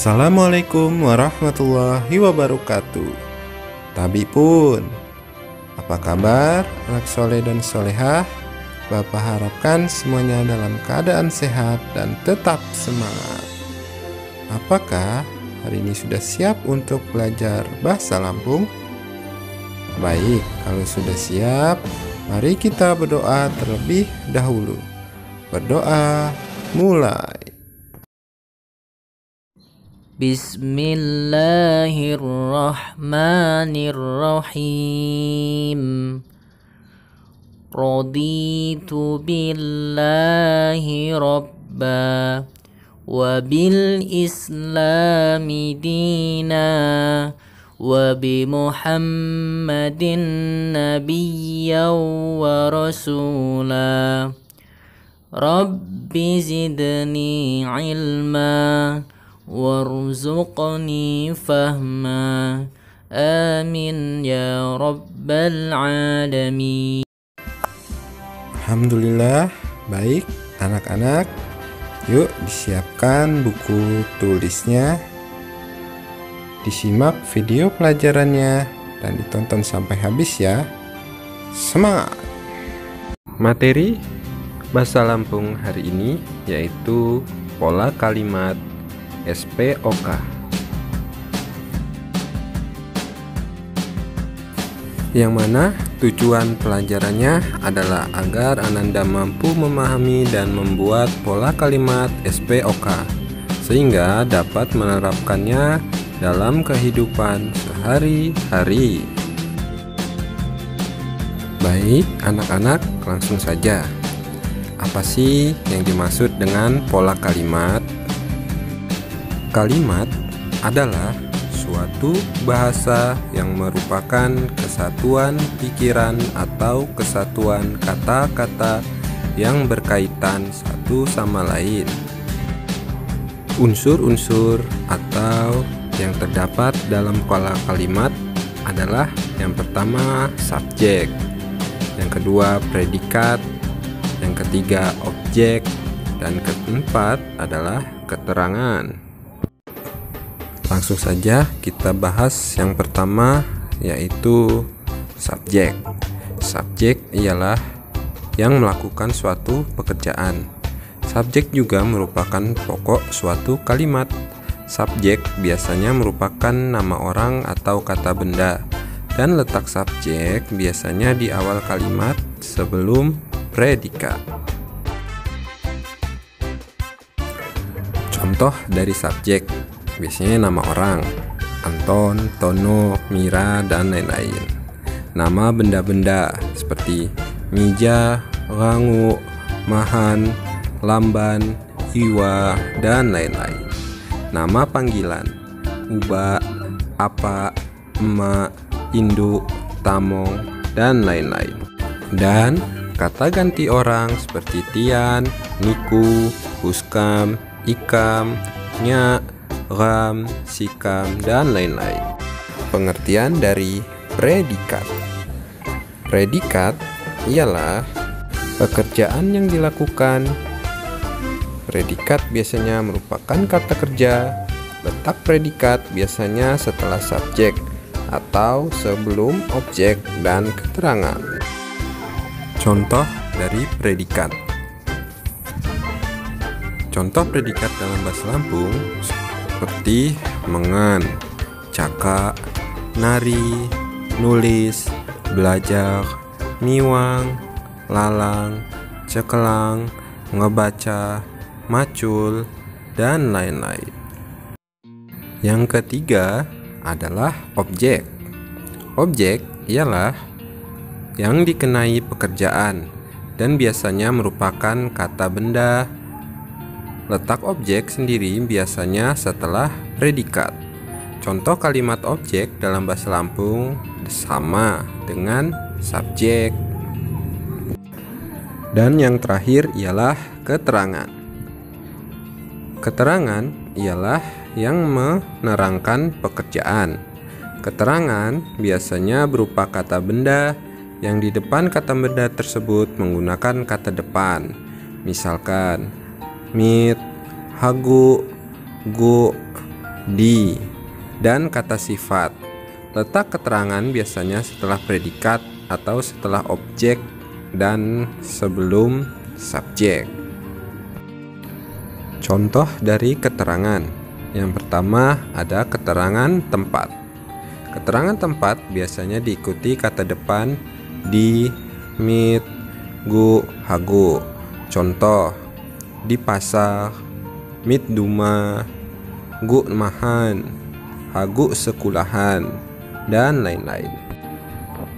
Assalamualaikum warahmatullahi wabarakatuh. Tabi pun, apa kabar anak soleh dan solehah? Bapak harapkan semuanya dalam keadaan sehat dan tetap semangat. Apakah hari ini sudah siap untuk belajar bahasa Lampung? Baik, kalau sudah siap, mari kita berdoa terlebih dahulu. Berdoa mulai. Bismillahirrahmanirrahim. Raditu billahi rabba wa bil islami dina wa bi Muhammadin nabiyyan wa rasula. Rabbi zidni ilma warzuqni fahma. Amin ya rabbal alamin. Alhamdulillah, baik anak-anak. Yuk disiapkan buku tulisnya, disimak video pelajarannya, dan ditonton sampai habis ya. Semangat! Materi bahasa Lampung hari ini yaitu pola kalimat SPOK, yang mana tujuan pelajarannya adalah agar Ananda mampu memahami dan membuat pola kalimat SPOK sehingga dapat menerapkannya dalam kehidupan sehari-hari. Baik anak-anak, langsung saja. Apa sih yang dimaksud dengan pola kalimat? Kalimat adalah suatu bahasa yang merupakan kesatuan pikiran atau kesatuan kata-kata yang berkaitan satu sama lain. Unsur-unsur atau yang terdapat dalam pola kalimat adalah yang pertama subjek, yang kedua predikat, yang ketiga objek, dan keempat adalah keterangan. Langsung saja kita bahas yang pertama, yaitu subjek. Subjek ialah yang melakukan suatu pekerjaan. Subjek juga merupakan pokok suatu kalimat. Subjek biasanya merupakan nama orang atau kata benda, dan letak subjek biasanya di awal kalimat sebelum predikat. Contoh dari subjek, biasanya nama orang, Anton, Tono, Mira, dan lain-lain. Nama benda-benda seperti Mija, Rangu, Mahan, Lamban, Iwa, dan lain-lain. Nama panggilan, Uba, Apa, Emak, Induk, Tamong, dan lain-lain. Dan kata ganti orang seperti Tian, Niku, Puskam, Ikam, Nya, Ram, Sikam, dan lain-lain. Pengertian dari predikat. Predikat ialah pekerjaan yang dilakukan. Predikat biasanya merupakan kata kerja. Letak predikat biasanya setelah subjek atau sebelum objek dan keterangan. Contoh dari predikat. Contoh predikat dalam bahasa Lampung seperti mengan, caka, nari, nulis, belajar, miwang, lalang, cekelang, ngebaca, macul, dan lain-lain. Yang ketiga adalah objek. Objek ialah yang dikenai pekerjaan dan biasanya merupakan kata benda. Letak objek sendiri biasanya setelah predikat. Contoh kalimat objek dalam bahasa Lampung sama dengan subjek. Dan yang terakhir ialah keterangan. Keterangan ialah yang menerangkan pekerjaan. Keterangan biasanya berupa kata benda yang di depan kata benda tersebut menggunakan kata depan. Misalkan mit, hagu, gu, di, dan kata sifat. Letak keterangan biasanya setelah predikat atau setelah objek dan sebelum subjek. Contoh dari keterangan. Yang pertama ada keterangan tempat. Keterangan tempat biasanya diikuti kata depan di, mit, gu, hagu. Contoh, di pasar, mit duma, gu mahan, hagu sekulahan, dan lain-lain.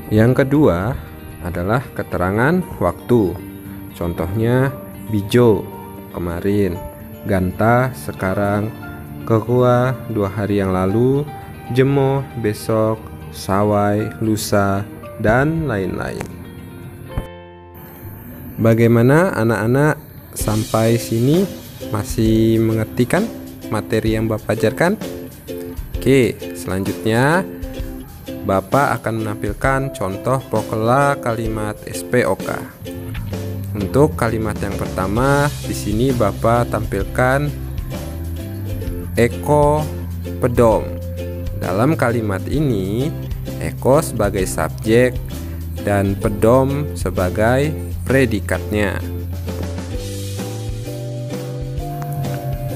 Yang kedua adalah keterangan waktu. Contohnya bijo, kemarin, ganta, sekarang, kekua, 2 hari yang lalu, jemo, besok, sawai, lusa, dan lain-lain. Bagaimana anak-anak sampai sini masih mengerti kan materi yang Bapak ajarkan? Oke, selanjutnya Bapak akan menampilkan contoh pola kalimat SPOK. Untuk kalimat yang pertama, di sini Bapak tampilkan Eko pedom. Dalam kalimat ini, Eko sebagai subjek dan pedom sebagai predikatnya.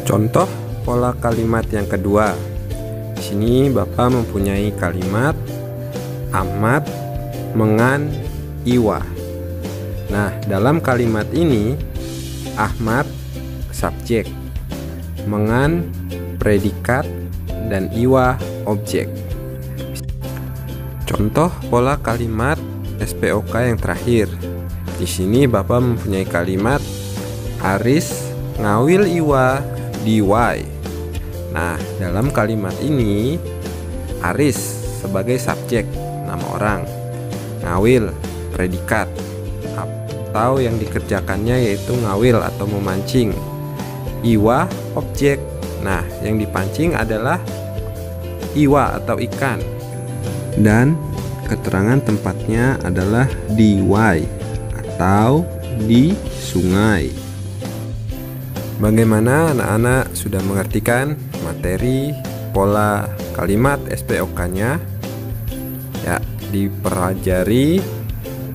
Contoh pola kalimat yang kedua. Di sini Bapak mempunyai kalimat Ahmad mengan iwa. Nah, dalam kalimat ini Ahmad subjek, mengan predikat, dan iwa objek. Contoh pola kalimat SPOK yang terakhir. Di sini Bapak mempunyai kalimat Aris ngawil iwa diwai. Nah, dalam kalimat ini Aris sebagai subjek, nama orang, ngawil predikat atau yang dikerjakannya yaitu ngawil atau memancing, iwa objek. Nah, yang dipancing adalah iwa atau ikan, dan keterangan tempatnya adalah di wai atau di sungai. Bagaimana anak-anak sudah mengertikan materi pola kalimat SPOK-nya? Ya, dipelajari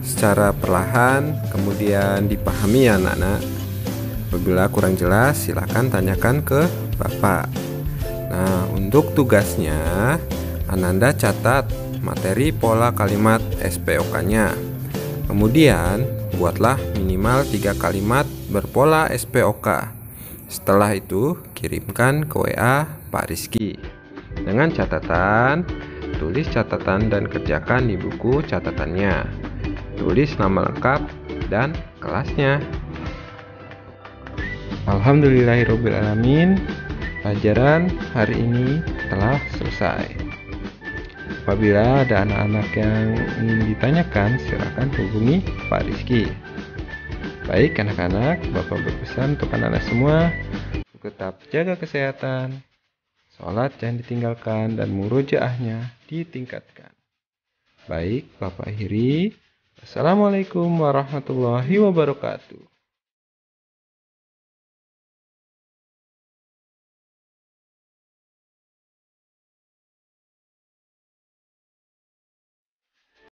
secara perlahan, kemudian dipahami ya anak-anak. Apabila kurang jelas, silakan tanyakan ke Bapak. Nah, untuk tugasnya, Ananda catat materi pola kalimat SPOK-nya. Kemudian, buatlah minimal 3 kalimat berpola SPOK. Setelah itu, kirimkan ke WA Pak Rizky. Dengan catatan, tulis catatan dan kerjakan di buku catatannya. Tulis nama lengkap dan kelasnya. Alhamdulillahirobbilalamin. Pelajaran hari ini telah selesai. Apabila ada anak-anak yang ingin ditanyakan, silakan hubungi Pak Rizky. Baik anak-anak, Bapak berpesan untuk anak-anak semua tetap jaga kesehatan, sholat jangan ditinggalkan, dan murojaahnya ditingkatkan. Baik, Bapak akhiri. Assalamualaikum warahmatullahi wabarakatuh.